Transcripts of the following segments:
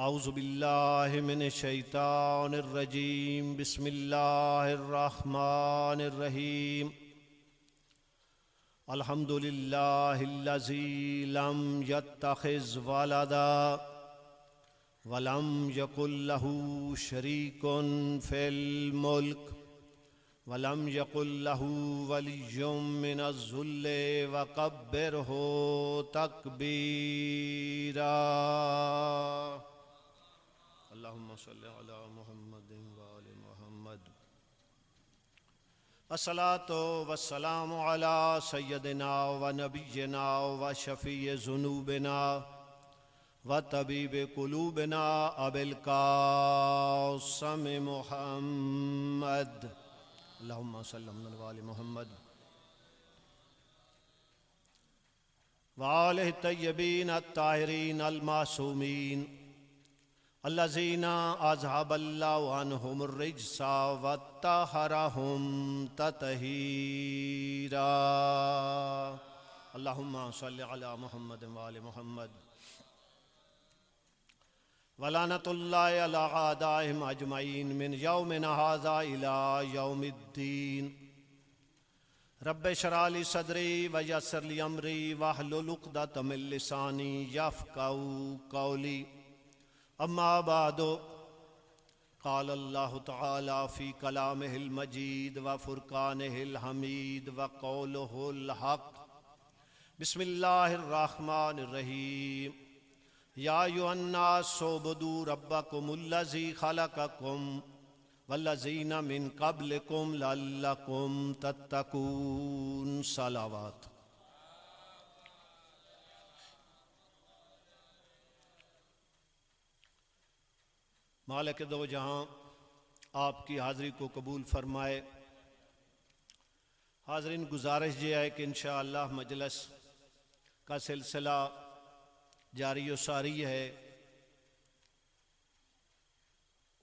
اعوذ باللہ من الشیطان الرجیم بسم اللہ الرحمن الرحیم الحمد للہ الذی لم یتخذ ولدا ولم یکن لہ شریک فی الملک ولم یکن لہ ولی من الذل وکبرہ تکبیرا اللہم صلی علی محمد وآل محمد الصلاة والسلام علی سیدنا و نبینا و شفیع ذنوبنا و طبیب قلوبنا ابی القاسم محمد اللہم صلی علی وآل محمد وآلہ الطیبین الطاہرین المعصومین الذین اذھب اللہ عنہم الرجس وطہرہم تطہیرا اللہم صلی علی محمد وآل محمد ولعنۃ اللہ علی اعدائہم اجمعین من یومنا ھذا الی یوم الدین رب اشرح لی صدری ویسر لی امری واحلل عقدۃ من لسانی یفقہوا قولی اما بعد قال اللہ تعالی فی کلامہ المجید وفرقانہ الحمید وقولہ الحق بسم اللہ الرحمن الرحیم یا ایھا الناس اعبدوا ربکم الذی خلقکم والذین من قبلکم لعلکم تتقون صلوات مالک دو جہاں آپ کی حاضری کو قبول فرمائے۔ حاضرین گزارش یہ ہے کہ انشاءاللہ مجلس کا سلسلہ جاری و ساری ہے۔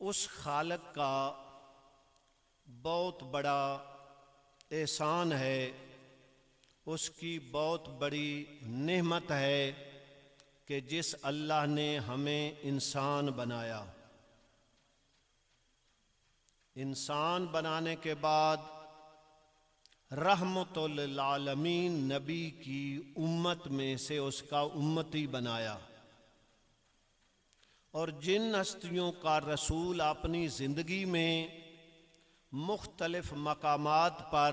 اس خالق کا بہت بڑا احسان ہے، اس کی بہت بڑی نعمت ہے کہ جس اللہ نے ہمیں انسان بنایا۔ انسان بنانے کے بعد رحمت للعالمین نبی کی امت میں سے اس کا امتی بنایا، اور جن ہستیوں کا رسول اپنی زندگی میں مختلف مقامات پر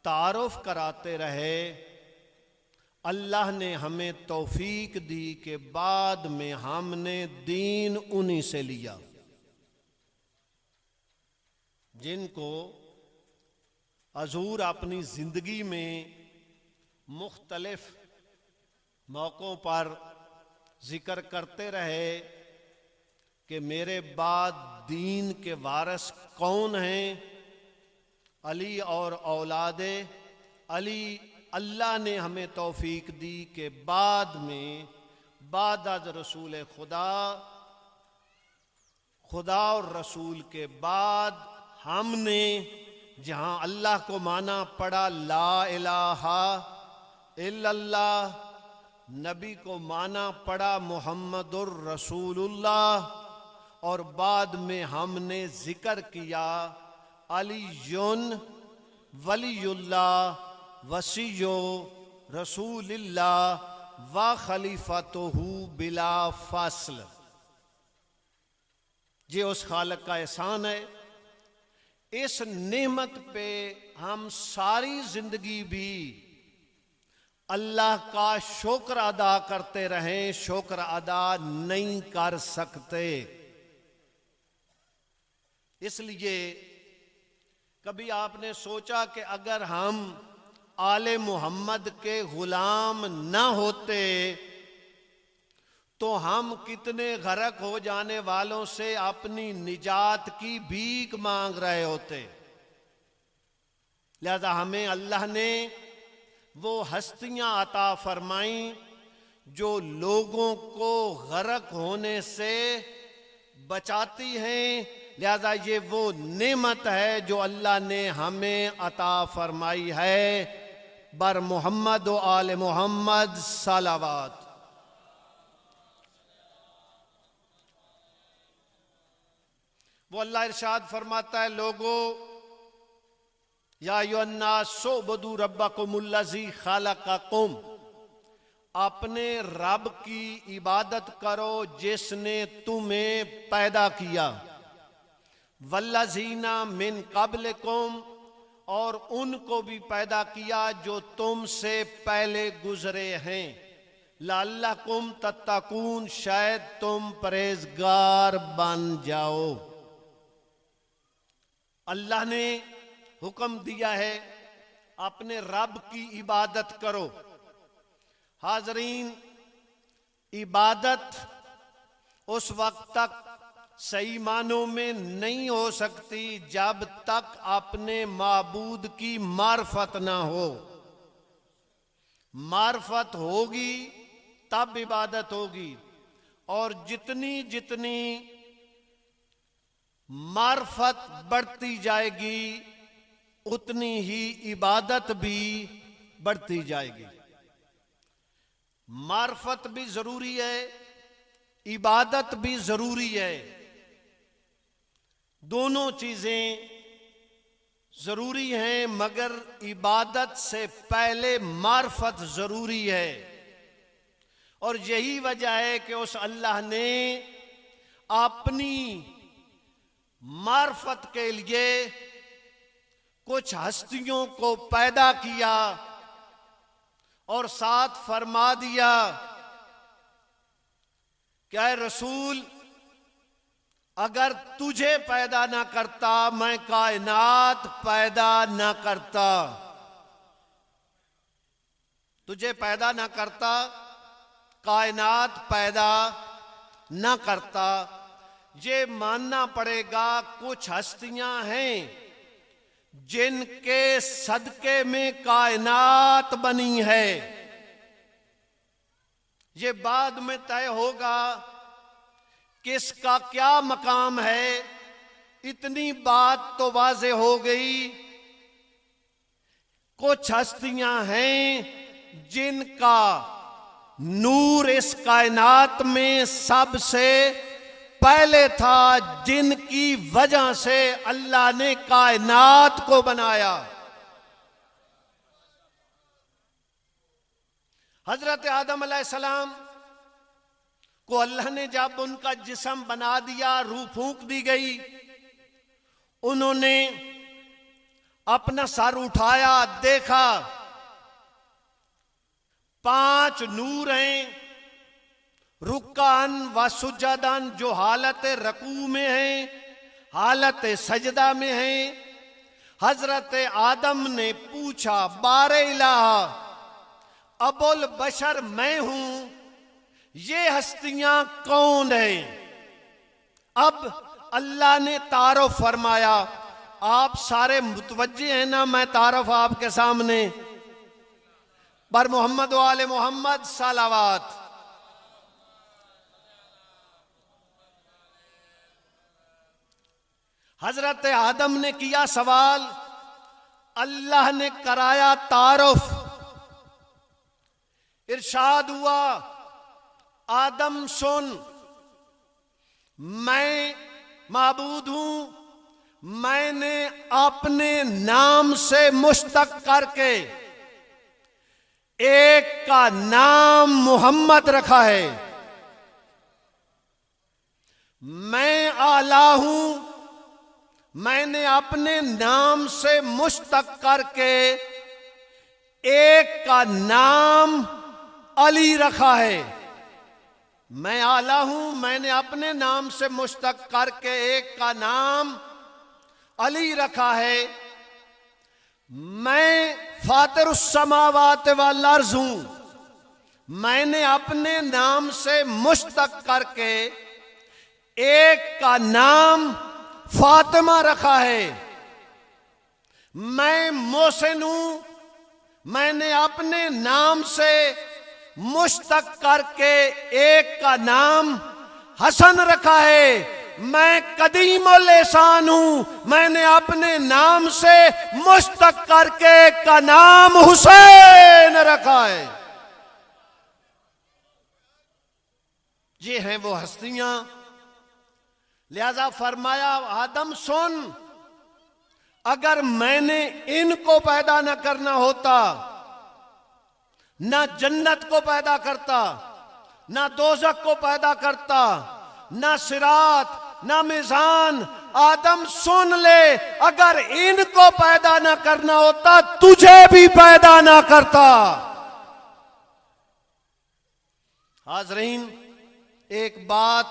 تعارف کراتے رہے، اللہ نے ہمیں توفیق دی کہ بعد میں ہم نے دین انہی سے لیا، جن کو حضور اپنی زندگی میں مختلف موقعوں پر ذکر کرتے رہے کہ میرے بعد دین کے وارث کون ہیں؟ علی اور اولاد علی۔ اللہ نے ہمیں توفیق دی کہ بعد میں بعد از رسول خدا اور رسول کے بعد ہم نے جہاں اللہ کو مانا پڑا لا الہ الا اللہ، نبی کو مانا پڑا محمد الرسول اللہ، اور بعد میں ہم نے ذکر کیا علی ولی اللہ وصی رسول اللہ و خلیفتہ بلا فصل۔ یہ اس خالق کا احسان ہے۔ اس نعمت پہ ہم ساری زندگی بھی اللہ کا شکر ادا کرتے رہیں، شکر ادا نہیں کر سکتے۔ اس لیے کبھی آپ نے سوچا کہ اگر ہم آل محمد کے غلام نہ ہوتے تو ہم کتنے غرق ہو جانے والوں سے اپنی نجات کی بھیک مانگ رہے ہوتے۔ لہذا ہمیں اللہ نے وہ ہستیاں عطا فرمائیں جو لوگوں کو غرق ہونے سے بچاتی ہیں، لہذا یہ وہ نعمت ہے جو اللہ نے ہمیں عطا فرمائی ہے۔ بر محمد و آل محمد صلوات۔ وہ اللہ ارشاد فرماتا ہے لوگو یا ایھا الناس اعبدوا ربکم الذی خلقکم، اپنے رب کی عبادت کرو جس نے تمہیں پیدا کیا، والذین من قبلکم، اور ان کو بھی پیدا کیا جو تم سے پہلے گزرے ہیں، لعلکم تتقون، شاید تم پرہیزگار بن جاؤ۔ اللہ نے حکم دیا ہے اپنے رب کی عبادت کرو۔ حاضرین، عبادت اس وقت تک صحیح معنوں میں نہیں ہو سکتی جب تک اپنے معبود کی معرفت نہ ہو۔ معرفت ہوگی تب عبادت ہوگی، اور جتنی جتنی معرفت بڑھتی جائے گی اتنی ہی عبادت بھی بڑھتی جائے گی۔ معرفت بھی ضروری ہے، عبادت بھی ضروری ہے، دونوں چیزیں ضروری ہیں، مگر عبادت سے پہلے معرفت ضروری ہے۔ اور یہی وجہ ہے کہ اس اللہ نے اپنی معرفت کے لیے کچھ ہستیوں کو پیدا کیا اور ساتھ فرما دیا کہ اے رسول، اگر تجھے پیدا نہ کرتا میں کائنات پیدا نہ کرتا، تجھے پیدا نہ کرتا کائنات پیدا نہ کرتا۔ یہ ماننا پڑے گا کچھ ہستیاں ہیں جن کے صدقے میں کائنات بنی ہے۔ یہ بعد میں طے ہوگا کس کا کیا مقام ہے، اتنی بات تو واضح ہو گئی۔ کچھ ہستیاں ہیں جن کا نور اس کائنات میں سب سے پہلے تھا، جن کی وجہ سے اللہ نے کائنات کو بنایا۔ حضرت آدم علیہ السلام کو اللہ نے جب ان کا جسم بنا دیا، روح پھونک دی گئی، انہوں نے اپنا سر اٹھایا، دیکھا 5 نور ہیں، رکعن و سجدن، جو حالت رکوع میں ہیں، حالت سجدہ میں ہیں۔ حضرت آدم نے پوچھا بار الہ، ابو البشر میں ہوں، یہ ہستیاں کون ہیں؟ اب اللہ نے تعارف فرمایا۔ آپ سارے متوجہ ہیں نا، میں تعارف آپ کے سامنے پر محمد و آل محمد صلوات۔ حضرت آدم نے کیا سوال، اللہ نے کرایا تعارف، ارشاد ہوا آدم سن، میں معبود ہوں، میں نے اپنے نام سے مشتق کر کے ایک کا نام محمد رکھا ہے، میں اعلیٰ ہوں، میں نے اپنے نام سے مشتق کر کے ایک کا نام علی رکھا ہے۔ میں اعلیٰ ہوں، میں نے اپنے نام سے مشتق کر کے ایک کا نام علی رکھا ہے۔ میں فاطر السماوات والارض ہوں، میں نے اپنے نام سے مشتق کر کے ایک کا نام فاطمہ رکھا ہے۔ میں محسن ہوں، میں نے اپنے نام سے مشتق کر کے ایک کا نام حسن رکھا ہے۔ میں قدیم الاحسان ہوں، میں نے اپنے نام سے مشتق کر کے ایک کا نام حسین رکھا ہے۔ یہ ہیں وہ ہستیاں لہذا فرمایا آدم سن، اگر میں نے ان کو پیدا نہ کرنا ہوتا، نہ جنت کو پیدا کرتا، نہ دوزخ کو پیدا کرتا، نہ صراط، نہ میزان، آدم سن لے، اگر ان کو پیدا نہ کرنا ہوتا تجھے بھی پیدا نہ کرتا۔ حاضرین، ایک بات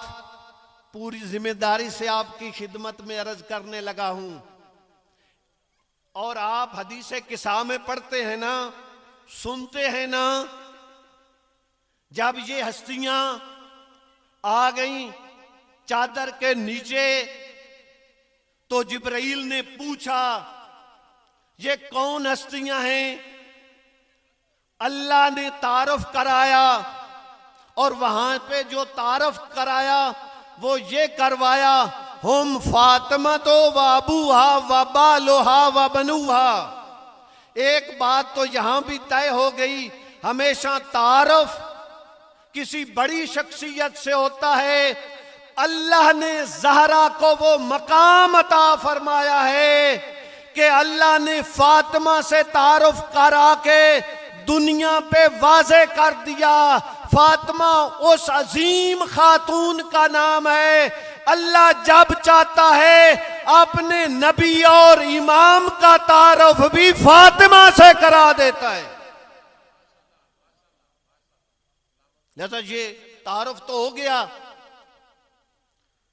پوری ذمہ داری سے آپ کی خدمت میں عرض کرنے لگا ہوں، اور آپ حدیث قصہ میں پڑھتے ہیں نا، سنتے ہیں نا، جب یہ ہستیاں آ گئیں چادر کے نیچے تو جبرائیل نے پوچھا یہ کون ہستیاں ہیں؟ اللہ نے تعارف کرایا، اور وہاں پہ جو تعارف کرایا وہ یہ کروایا، ہم فاطمہ و ابوہا و بالوہا و بنوہا۔ ایک بات تو یہاں بھی طے ہو گئی، ہمیشہ تعارف کسی بڑی شخصیت سے ہوتا ہے۔ اللہ نے زہرا کو وہ مقام عطا فرمایا ہے کہ اللہ نے فاطمہ سے تعارف کرا کے دنیا پہ واضح کر دیا، فاطمہ اس عظیم خاتون کا نام ہے۔ اللہ جب چاہتا ہے اپنے نبی اور امام کا تعارف بھی فاطمہ سے کرا دیتا ہے۔ لہذا یہ تعارف تو ہو گیا،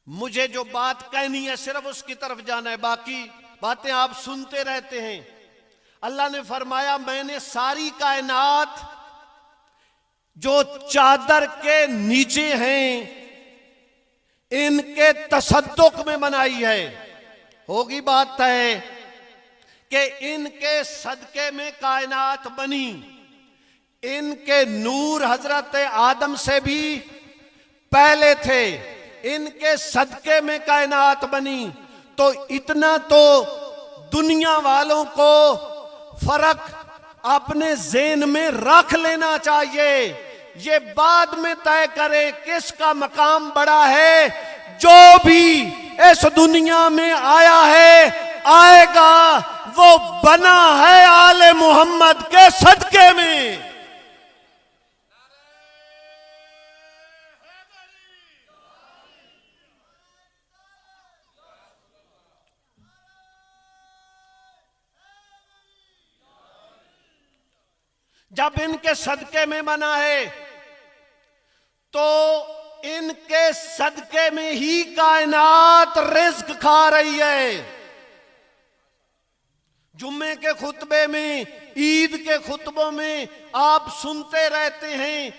مجھے جو بات کہنی ہے صرف اس کی طرف جانا ہے، باقی باتیں آپ سنتے رہتے ہیں۔ اللہ نے فرمایا میں نے ساری کائنات جو چادر کے نیچے ہیں ان کے تصدق میں بنائی ہے۔ ہوگی بات ہے کہ ان کے صدقے میں کائنات بنی، ان کے نور حضرت آدم سے بھی پہلے تھے، ان کے صدقے میں کائنات بنی۔ تو اتنا تو دنیا والوں کو فرق اپنے ذہن میں رکھ لینا چاہیے، یہ بعد میں طے کرے کس کا مقام بڑا ہے۔ جو بھی اس دنیا میں آیا ہے آئے گا، وہ بنا ہے آل محمد کے صدقے میں۔ جب ان کے صدقے میں بنا ہے تو ان کے صدقے میں ہی کائنات رزق کھا رہی ہے۔ جمعے کے خطبے میں، عید کے خطبوں میں آپ سنتے رہتے ہیں،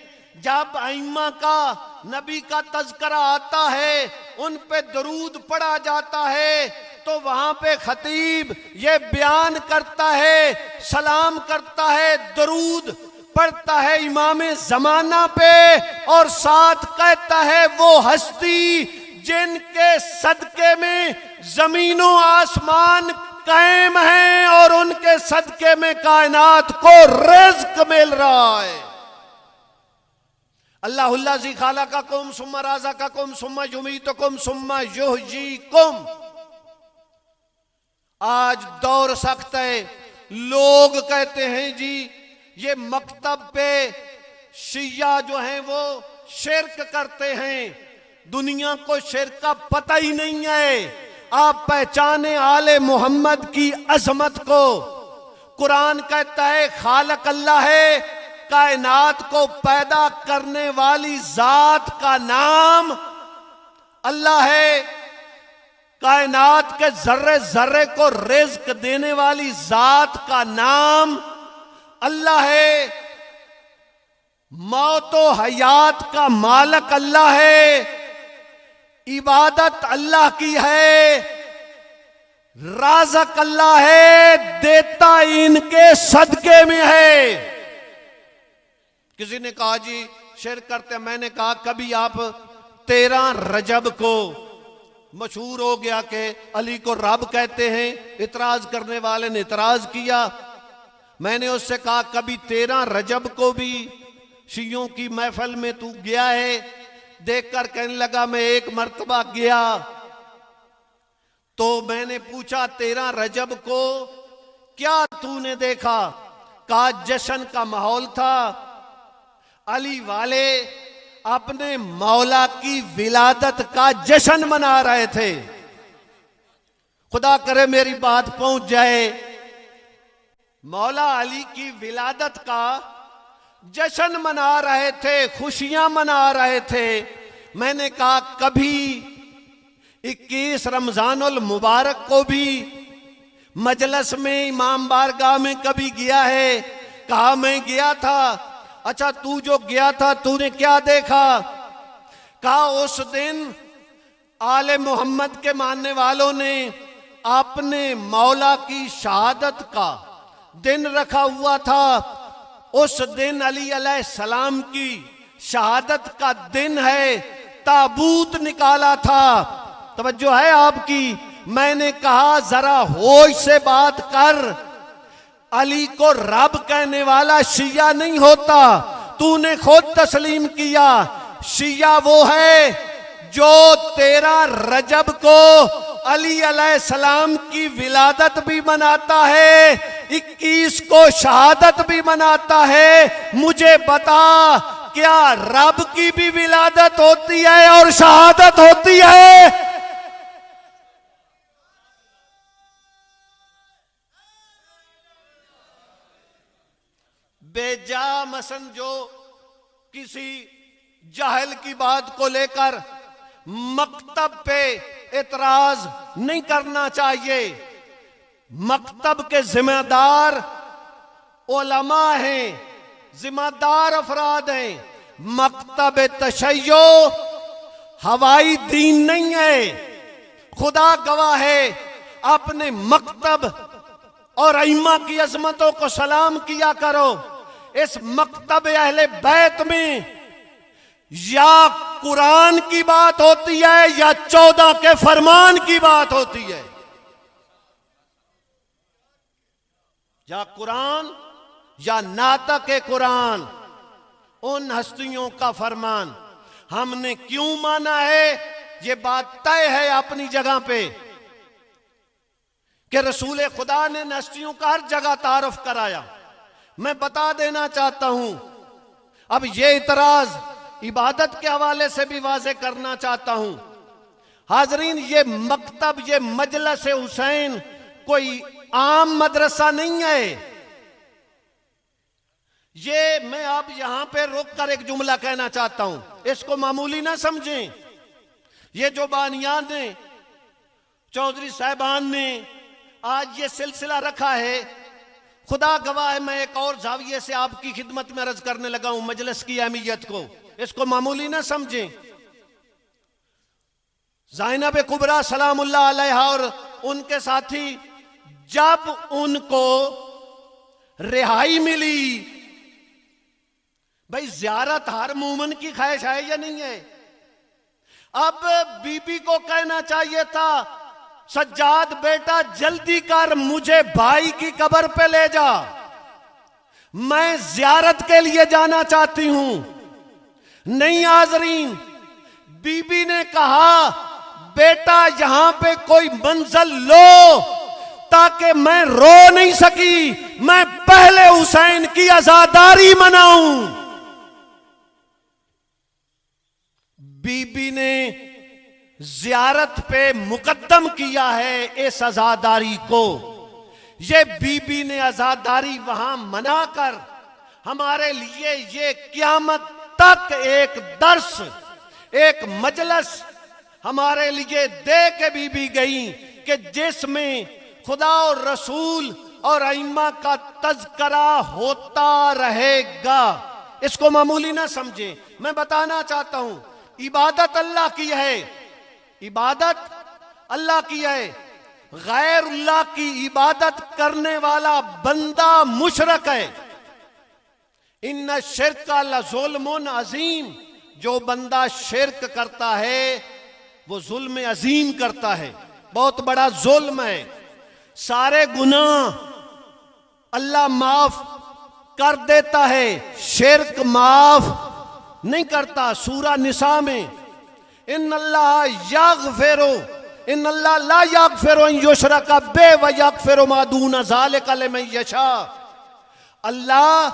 جب ائمہ کا، نبی کا تذکرہ آتا ہے، ان پہ درود پڑھا جاتا ہے تو وہاں پہ خطیب یہ بیان کرتا ہے، سلام کرتا ہے، درود پڑھتا ہے امام زمانہ پہ، اور ساتھ کہتا ہے وہ ہستی جن کے صدقے میں زمین و آسمان قائم ہیں اور ان کے صدقے میں کائنات کو رزق مل رہا ہے۔ اللہ الذی خلقکم ثم رزقکم ثم یمیتکم ثم یحییکم۔ آج دور سخت ہے، لوگ کہتے ہیں جی یہ مکتب پہ شیعہ جو ہیں وہ شرک کرتے ہیں، دنیا کو شرک کا پتہ ہی نہیں ہے۔ آپ پہچانے آل محمد کی عظمت کو۔ قرآن کہتا ہے خالق اللہ ہے، کائنات کو پیدا کرنے والی ذات کا نام اللہ ہے، کائنات کے ذرے ذرے کو رزق دینے والی ذات کا نام اللہ ہے، موت و حیات کا مالک اللہ ہے، عبادت اللہ کی ہے، رازق اللہ ہے، دیتا ان کے صدقے میں ہے۔ کسی نے کہا جی شرک کرتے، میں نے کہا کبھی آپ 13 رجب کو، مشہور ہو گیا کہ علی کو رب کہتے ہیں، اعتراض کرنے والے نے اعتراض کیا، میں نے اس سے کہا کبھی 13 رجب کو بھی شیعوں کی محفل میں تو گیا ہے؟ دیکھ کر کہنے لگا میں ایک مرتبہ گیا، تو میں نے پوچھا 13 رجب کو کیا تو نے دیکھا؟ کہا جشن کا ماحول تھا، علی والے اپنے مولا کی ولادت کا جشن منا رہے تھے۔ خدا کرے میری بات پہنچ جائے۔ مولا علی کی ولادت کا جشن منا رہے تھے، خوشیاں منا رہے تھے۔ میں نے کہا کبھی 21 رمضان المبارک کو بھی مجلس میں امام بارگاہ میں کبھی گیا ہے؟ کہا میں گیا تھا۔ اچھا تو جو گیا تھا تو نے کیا دیکھا؟ کہا اس دن آل محمد کے ماننے والوں نے اپنے مولا کی شہادت کا دن رکھا ہوا تھا۔ اس دن علی علیہ السلام کی شہادت کا دن ہے، تابوت نکالا تھا۔ توجہ ہے آپ کی؟ میں نے کہا ذرا ہوش سے بات کر، علی کو رب کہنے والا شیعہ نہیں ہوتا، تو نے خود تسلیم کیا۔ شیعہ وہ ہے جو 13 رجب کو علی علیہ السلام کی ولادت بھی مناتا ہے، 21 کو شہادت بھی مناتا ہے۔ مجھے بتا کیا رب کی بھی ولادت ہوتی ہے اور شہادت ہوتی ہے؟ بے جا مثلا جو کسی جاہل کی بات کو لے کر مکتب پہ اعتراض نہیں کرنا چاہیے۔ مکتب کے ذمہ دار علماء ہیں، ذمہ دار افراد ہیں۔ مکتب تشیع ہوائی دین نہیں ہے۔ خدا گواہ ہے، اپنے مکتب اور ائمہ کی عظمتوں کو سلام کیا کرو۔ اس مکتب اہل بیت میں یا قرآن کی بات ہوتی ہے یا 14 کے فرمان کی بات ہوتی ہے، یا قرآن یا ناطق قرآن، ان ہستیوں کا فرمان۔ ہم نے کیوں مانا ہے؟ یہ بات طے ہے اپنی جگہ پہ کہ رسول خدا نے ہستیوں کا ہر جگہ تعارف کرایا۔ میں بتا دینا چاہتا ہوں، اب یہ اعتراض عبادت کے حوالے سے بھی واضح کرنا چاہتا ہوں۔ حاضرین، یہ مکتب، یہ مجلس حسین کوئی عام مدرسہ نہیں ہے۔ یہ میں اب یہاں پہ رک کر ایک جملہ کہنا چاہتا ہوں، اس کو معمولی نہ سمجھیں۔ یہ جو بانیان نے، چودھری صاحبان نے آج یہ سلسلہ رکھا ہے، خدا گواہ ہے میں ایک اور زاویے سے آپ کی خدمت میں عرض کرنے لگا ہوں مجلس کی اہمیت کو، اس کو معمولی نہ سمجھیں۔ زینب کبریٰ سلام اللہ علیہا اور ان کے ساتھی جب ان کو رہائی ملی، بھئی زیارت ہر مومن کی خواہش ہے یا نہیں ہے؟ اب بی بی کو کہنا چاہیے تھا سجاد بیٹا جلدی کر مجھے بھائی کی قبر پہ لے جا، میں زیارت کے لیے جانا چاہتی ہوں۔ نہیں حاضرین، بی بی نے کہا بیٹا یہاں پہ کوئی منزل لو تاکہ میں رو نہیں سکی، میں پہلے حسین کی عزاداری مناؤں۔ بی بی نے زیارت پہ مقدم کیا ہے اس عزاداری کو۔ یہ بی بی نے عزاداری وہاں منا کر ہمارے لیے یہ قیامت تک ایک درس، ایک مجلس ہمارے لیے دے کے بی بی گئی کہ جس میں خدا اور رسول اور ائمہ کا تذکرہ ہوتا رہے گا۔ اس کو معمولی نہ سمجھیں۔ میں بتانا چاہتا ہوں عبادت اللہ کی ہے، عبادت اللہ کی ہے۔ غیر اللہ کی عبادت کرنے والا بندہ مشرک ہے۔ ان الشرک لظلم عظیم، جو بندہ شرک کرتا ہے وہ ظلم عظیم کرتا ہے، بہت بڑا ظلم ہے۔ سارے گناہ اللہ معاف کر دیتا ہے، شرک معاف نہیں کرتا۔ سورہ نساء میں ان اللہ یغفر ان اللہ لا یغفر ان یشرک بہ ویغفر ما دون ذلک لمن یشاء. اللہ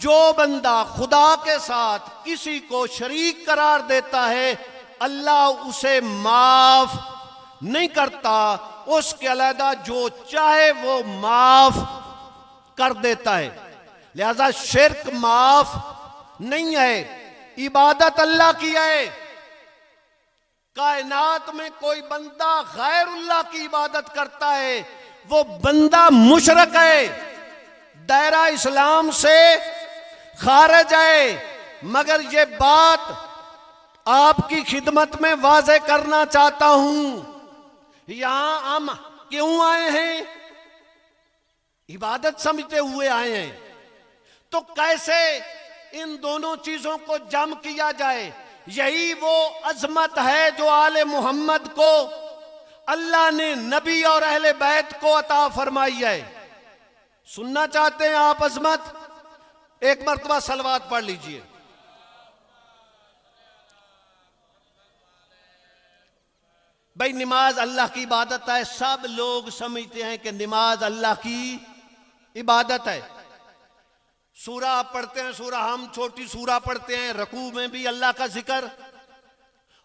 جو بندہ خدا کے ساتھ کسی کو شریک قرار دیتا ہے اللہ اسے معاف نہیں کرتا، اس کے علیحدہ جو چاہے وہ معاف کر دیتا ہے. لہذا شرک معاف نہیں ہے، عبادت اللہ کی ہے. کائنات میں کوئی بندہ غیر اللہ کی عبادت کرتا ہے وہ بندہ مشرک ہے، دائرہ اسلام سے خارج ہے. مگر یہ بات آپ کی خدمت میں واضح کرنا چاہتا ہوں، یہاں ہم کیوں آئے ہیں؟ عبادت سمجھتے ہوئے آئے ہیں. تو کیسے ان دونوں چیزوں کو جمع کیا جائے؟ یہی وہ عظمت ہے جو آل محمد کو اللہ نے نبی اور اہل بیت کو عطا فرمائی ہے. سننا چاہتے ہیں آپ عظمت؟ ایک مرتبہ صلوات پڑھ لیجئے. بھائی نماز اللہ کی عبادت ہے، سب لوگ سمجھتے ہیں کہ نماز اللہ کی عبادت ہے. سورہ آپ پڑھتے ہیں، سورہ ہم چھوٹی سورہ پڑھتے ہیں، رکوع میں بھی اللہ کا ذکر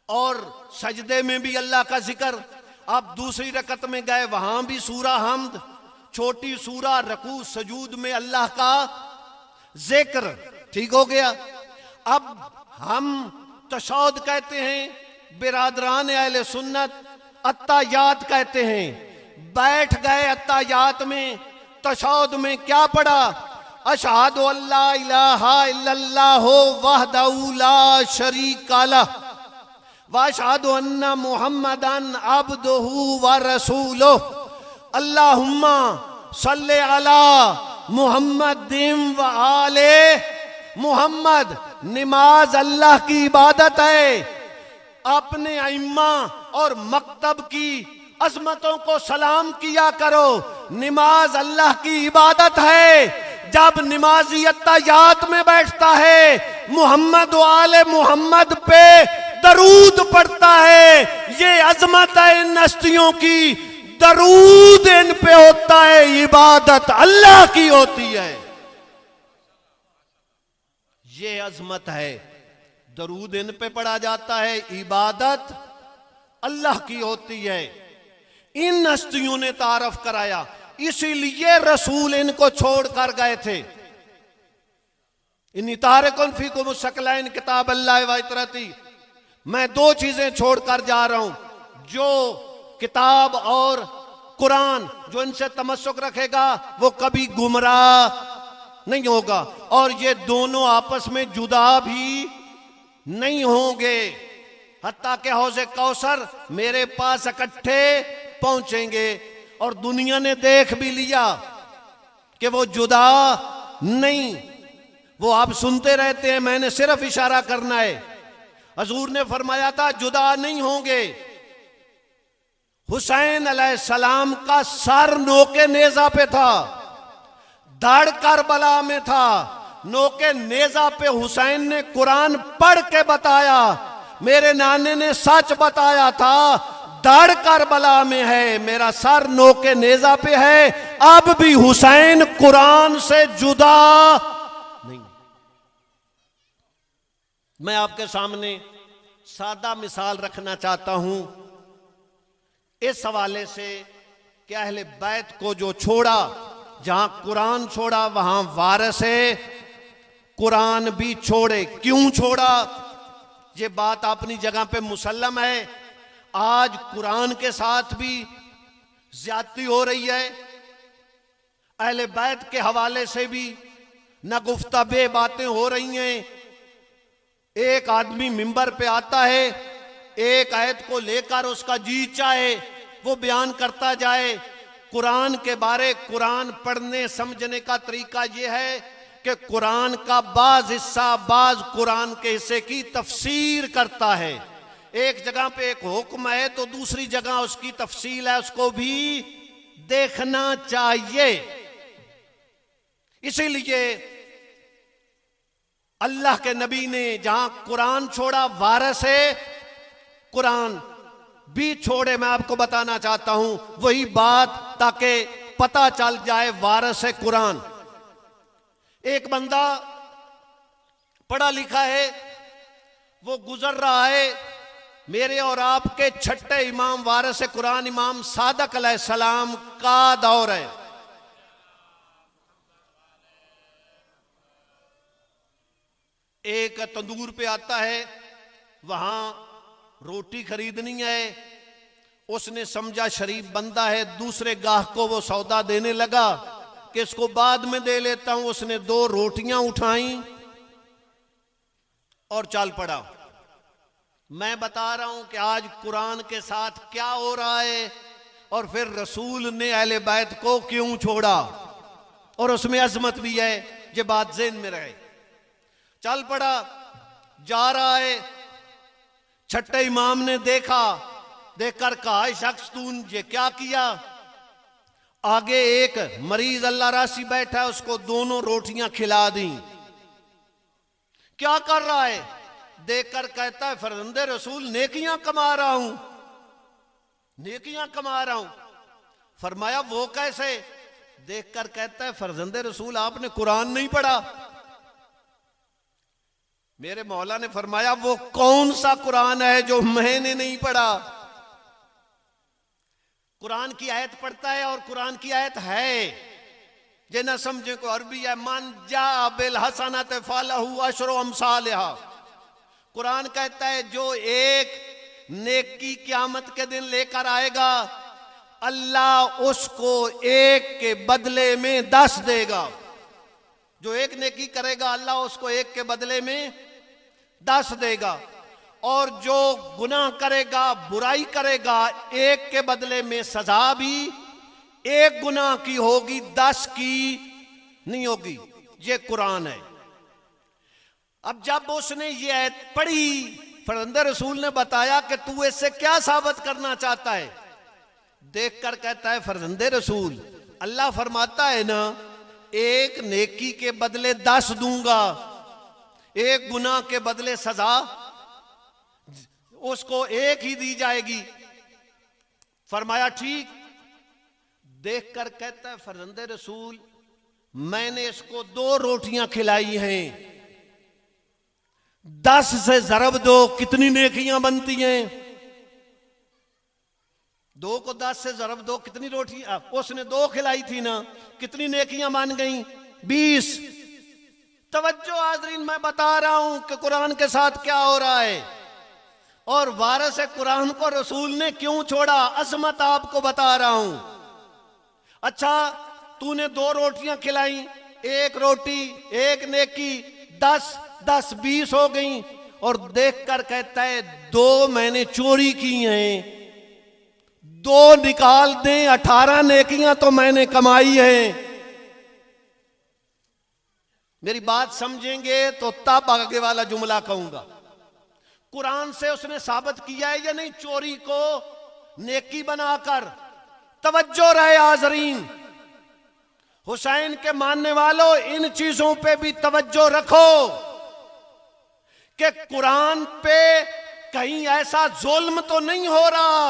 اور سجدے میں بھی اللہ کا ذکر. آپ دوسری رکعت میں گئے وہاں بھی سورہ حمد، چھوٹی سورہ، رکوع سجود میں اللہ کا ذکر. ٹھیک ہو گیا. اب ہم تشہد کہتے ہیں، برادران اہل سنت اتحیات کہتے ہیں. بیٹھ گئے اتحیات میں، تشہد میں کیا پڑھا؟ اشہد ان لا الہ الا اللہ وحدہ لا شریک لہ واشہد ان محمدً عبدہ ورسولہ اللہم صلی علی محمد و آل محمد. نماز اللہ کی عبادت ہے. اپنے ائمہ اور مکتب کی عظمتوں کو سلام کیا کرو. نماز اللہ کی عبادت ہے. جب نمازی اتحیات میں بیٹھتا ہے محمد و آل محمد پہ درود پڑھتا ہے. یہ عظمت ہے ان ہستیوں کی، درود ان پہ ہوتا ہے، عبادت اللہ کی ہوتی ہے. یہ عظمت ہے، درود ان پہ پڑھا جاتا ہے، عبادت اللہ کی ہوتی ہے. ان ہستیوں نے تعارف کرایا، اسی لیے رسول ان کو چھوڑ کر گئے تھے. انی تارکن فیکم الثقلین کتاب اللہ و اطرتی. میں دو چیزیں چھوڑ کر جا رہا ہوں، جو کتاب اور قرآن، جو ان سے تمسک رکھے گا وہ کبھی گمراہ نہیں ہوگا، اور یہ دونوں آپس میں جدا بھی نہیں ہوں گے. حتیٰ کہ حوض کوثر میرے پاس اکٹھے پہنچیں گے. اور دنیا نے دیکھ بھی لیا کہ وہ جدا نہیں، وہ آپ سنتے رہتے ہیں، میں نے صرف اشارہ کرنا ہے. حضور نے فرمایا تھا جدا نہیں ہوں گے. حسین علیہ السلام کا سر نوکے نیزہ پہ تھا، دھڑ کربلا میں تھا. نوکے نیزہ پہ حسین نے قرآن پڑھ کے بتایا، میرے نانے نے سچ بتایا تھا. دھڑ کربلا میں ہے، میرا سر نوکے نیزہ پہ ہے. اب بھی حسین قرآن سے جدا نہیں. میں آپ کے سامنے سادہ مثال رکھنا چاہتا ہوں اس حوالے سے کہ اہل بیت کو جو چھوڑا، جہاں قرآن چھوڑا وہاں وارث قرآن بھی چھوڑے. کیوں چھوڑا؟ یہ بات اپنی جگہ پہ مسلم ہے. آج قرآن کے ساتھ بھی زیادتی ہو رہی ہے، اہل بیت کے حوالے سے بھی نگفتہ بے باتیں ہو رہی ہیں. ایک آدمی منبر پہ آتا ہے، ایک آیت کو لے کر اس کا جی چاہے وہ بیان کرتا جائے. قرآن کے بارے، قرآن پڑھنے سمجھنے کا طریقہ یہ ہے کہ قرآن کا بعض حصہ بعض قرآن کے حصے کی تفسیر کرتا ہے. ایک جگہ پہ ایک حکم ہے تو دوسری جگہ اس کی تفصیل ہے، اس کو بھی دیکھنا چاہیے. اسی لیے اللہ کے نبی نے جہاں قرآن چھوڑا وارث قرآن بھی چھوڑے. میں آپ کو بتانا چاہتا ہوں وہی بات تاکہ پتہ چل جائے وارث قرآن. ایک بندہ پڑھا لکھا ہے, وہ گزر رہا ہے, میرے اور آپ کے چھٹے امام وارث قرآن امام صادق علیہ السلام کا دور ہے. ایک تندور پہ آتا ہے, وہاں روٹی خریدنی ہے. اس نے سمجھا شریف بندہ ہے, دوسرے گاہک کو وہ سودا دینے لگا کہ اس کو بعد میں دے لیتا ہوں. اس نے 2 روٹیاں اٹھائیں اور چل پڑا. میں بتا رہا ہوں کہ آج قرآن کے ساتھ کیا ہو رہا ہے, اور پھر رسول نے اہل بیت کو کیوں چھوڑا, اور اس میں عظمت بھی ہے. یہ بات ذہن میں رہے. چل پڑا, جا رہا ہے. چھٹے امام نے دیکھا, دیکھ کر کہا شخص تو یہ کیا کیا. آگے ایک مریض اللہ راسی بیٹھا ہے, اس کو 2 روٹیاں کھلا دیں. کیا کر رہا ہے؟ دیکھ کر کہتا ہے فرزند رسول نیکیاں کما رہا ہوں, نیکیاں کما رہا ہوں. فرمایا وہ کیسے؟ دیکھ کر کہتا ہے فرزند رسول آپ نے قرآن نہیں پڑھا. میرے مولا نے فرمایا وہ کون سا قرآن ہے جو میں نے نہیں پڑھا؟ قرآن کی آیت پڑھتا ہے اور قرآن کی آیت ہے, یہ نہ سمجھے کو عربی ہے. من جاء بالحسنۃ فلہ عشر امثالھا. قرآن کہتا ہے جو ایک نیکی قیامت کے دن لے کر آئے گا, اللہ اس کو 1 کے بدلے میں 10 دے گا. جو ایک نیکی کرے گا اللہ اس کو 1 کے بدلے میں 10 دے گا. اور جو گناہ کرے گا, برائی کرے گا, 1 کے بدلے میں سزا بھی 1 گناہ کی ہوگی, 10 کی نہیں ہوگی. یہ قرآن ہے. اب جب اس نے یہ آیت پڑھی, فرزند رسول نے بتایا کہ تو اس سے کیا ثابت کرنا چاہتا ہے. دیکھ کر کہتا ہے فرزند رسول اللہ فرماتا ہے نا 1 نیکی کے بدلے 10 دوں گا, 1 گناہ کے بدلے سزا اس کو 1 ہی دی جائے گی. فرمایا ٹھیک. دیکھ کر کہتا ہے فرزند رسول میں نے اس کو 2 روٹیاں کھلائی ہیں, 10 سے ضرب دو کتنی نیکیاں بنتی ہیں؟ 2 کو 10 سے ضرب دو کتنی روٹی, اس نے 2 کھلائی تھی نا, کتنی نیکیاں بن گئیں؟ 20. توجہ حاضرین, میں بتا رہا ہوں کہ قرآن کے ساتھ کیا ہو رہا ہے اور وارث قرآن کو رسول نے کیوں چھوڑا. عظمت آپ کو بتا رہا ہوں. اچھا تو نے 2 روٹیاں کھلائیں, 1 روٹی 1 نیکی, 10 10 20 ہو گئیں. اور دیکھ کر کہتا ہے 2 میں نے چوری کی ہیں, 2 نکال دیں, 18 نیکیاں تو میں نے کمائی ہیں. میری بات سمجھیں گے تو تب آگے والا جملہ کہوں گا. قرآن سے اس نے ثابت کیا ہے یا نہیں چوری کو نیکی بنا کر. توجہ رہے حاضرین, حسین کے ماننے والوں ان چیزوں پہ بھی توجہ رکھو کہ قرآن پہ کہیں ایسا ظلم تو نہیں ہو رہا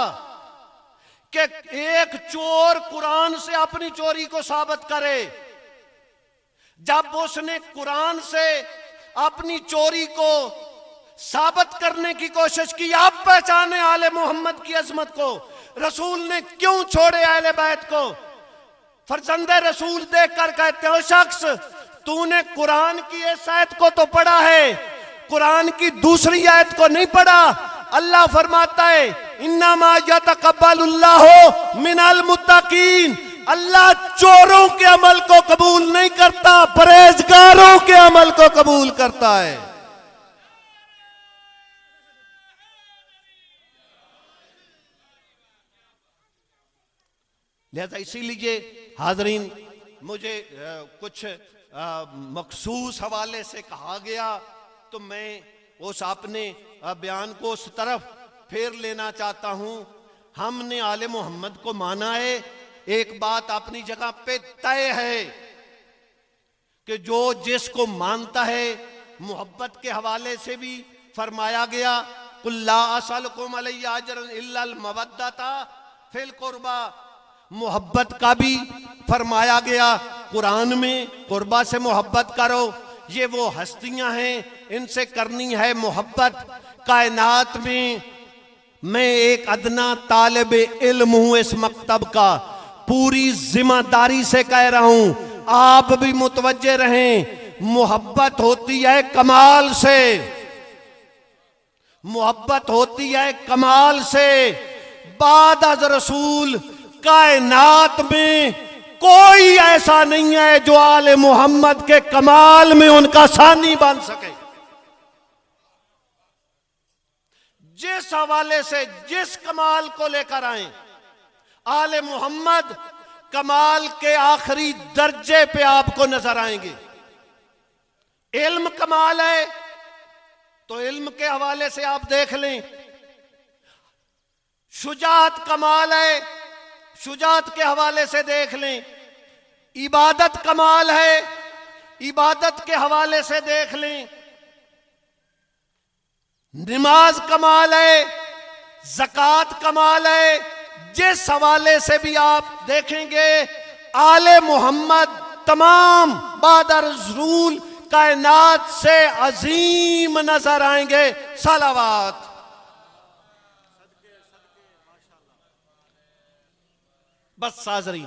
کہ ایک چور قرآن سے اپنی چوری کو ثابت کرے. جب اس نے قرآن سے اپنی چوری کو ثابت کرنے کی کوشش کی, آپ پہچانے آل محمد کی عظمت کو. رسول نے کیوں چھوڑے اہل بیت کو؟ فرزند رسول دیکھ کر کہتے ہو شخص تو نے قرآن کی اس آیت کو تو پڑھا ہے, قرآن کی دوسری آیت کو نہیں پڑھا. اللہ فرماتا ہے انما یتقبل اللہ من المتقین. اللہ چوروں کے عمل کو قبول نہیں کرتا, پرہیزگاروں کے عمل کو قبول کرتا ہے. لہذا اسی لیے حاضرین مجھے کچھ مخصوص حوالے سے کہا گیا تو میں اس اپنے بیان کو اس طرف پھیر لینا چاہتا ہوں. ہم نے آل محمد کو مانا ہے, ایک بات اپنی جگہ پہ طے ہے کہ جو جس کو مانتا ہے, محبت کے حوالے سے بھی فرمایا گیا قل لا اسألکم علیہ اجرا الا المودۃ فی القربى، محبت کا بھی فرمایا گیا قرآن میں، قربہ سے محبت کرو، یہ وہ ہستیاں ہیں ان سے کرنی ہے محبت۔ کائنات میں ایک ادنا طالب علم ہوں اس مکتب کا، پوری ذمہ داری سے کہہ رہا ہوں، آپ بھی متوجہ رہیں، محبت ہوتی ہے کمال سے، محبت ہوتی ہے کمال سے۔ بعد از رسول کائنات میں کوئی ایسا نہیں ہے جو آل محمد کے کمال میں ان کا ثانی بن سکے۔ جس حوالے سے جس کمال کو لے کر آئیں، آل محمد کمال کے آخری درجے پہ آپ کو نظر آئیں گے۔ علم کمال ہے تو علم کے حوالے سے آپ دیکھ لیں، شجاعت کمال ہے، شجاعت کے حوالے سے دیکھ لیں، عبادت کمال ہے، عبادت کے حوالے سے دیکھ لیں، نماز کمال ہے، زکوٰۃ کمال ہے، جس حوالے سے بھی آپ دیکھیں گے آل محمد تمام بعد رسول کائنات سے عظیم نظر آئیں گے۔ صلوات۔ بس حاضرین،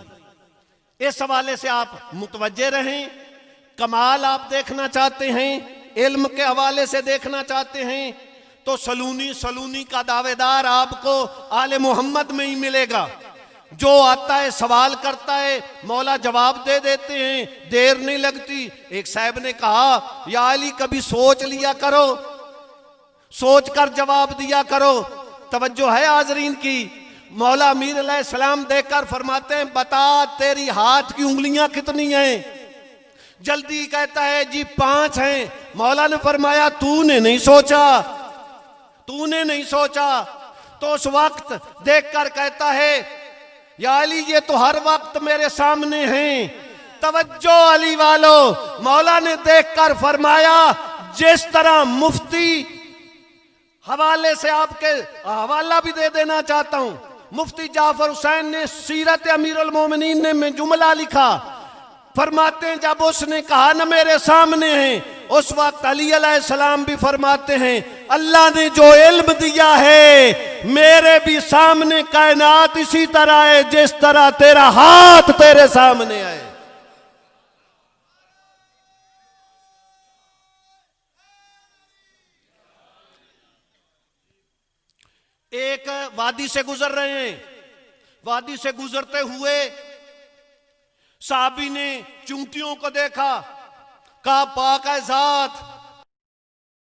اس حوالے سے آپ متوجہ رہیں، کمال آپ دیکھنا چاہتے ہیں، علم کے حوالے سے دیکھنا چاہتے ہیں تو سلونی کا دعوے دار آپ کو آل محمد میں ہی ملے گا۔ جو آتا ہے سوال کرتا ہے مولا جواب دے دیتے ہیں، دیر نہیں لگتی۔ ایک صاحب نے کہا یا علی کبھی سوچ لیا کرو، سوچ کر جواب دیا کرو۔ توجہ ہے حاضرین کی؟ مولا امیر علیہ السلام دیکھ کر فرماتے ہیں بتا تیری ہاتھ کی انگلیاں کتنی ہیں؟ جلدی کہتا ہے جی 5 ہیں۔ مولا نے فرمایا تو نے نہیں سوچا، تو نے نہیں سوچا۔ تو اس وقت دیکھ کر کہتا ہے یا علی یہ تو ہر وقت میرے سامنے ہیں۔ توجہ علی والو، مولا نے دیکھ کر فرمایا جس طرح مفتی حوالے سے آپ کے حوالہ بھی دے دینا چاہتا ہوں، مفتی جعفر حسین نے سیرت امیر المومنین میں جملہ لکھا، فرماتے ہیں جب اس نے کہا نا میرے سامنے ہیں، اس وقت علی علیہ السلام بھی فرماتے ہیں اللہ نے جو علم دیا ہے میرے بھی سامنے کائنات اسی طرح ہے جس طرح تیرا ہاتھ تیرے سامنے ہے۔ ایک وادی سے گزر رہے ہیں، وادی سے گزرتے ہوئے صحابی نے چونٹیوں کو دیکھا، کہا پاک ہے ذات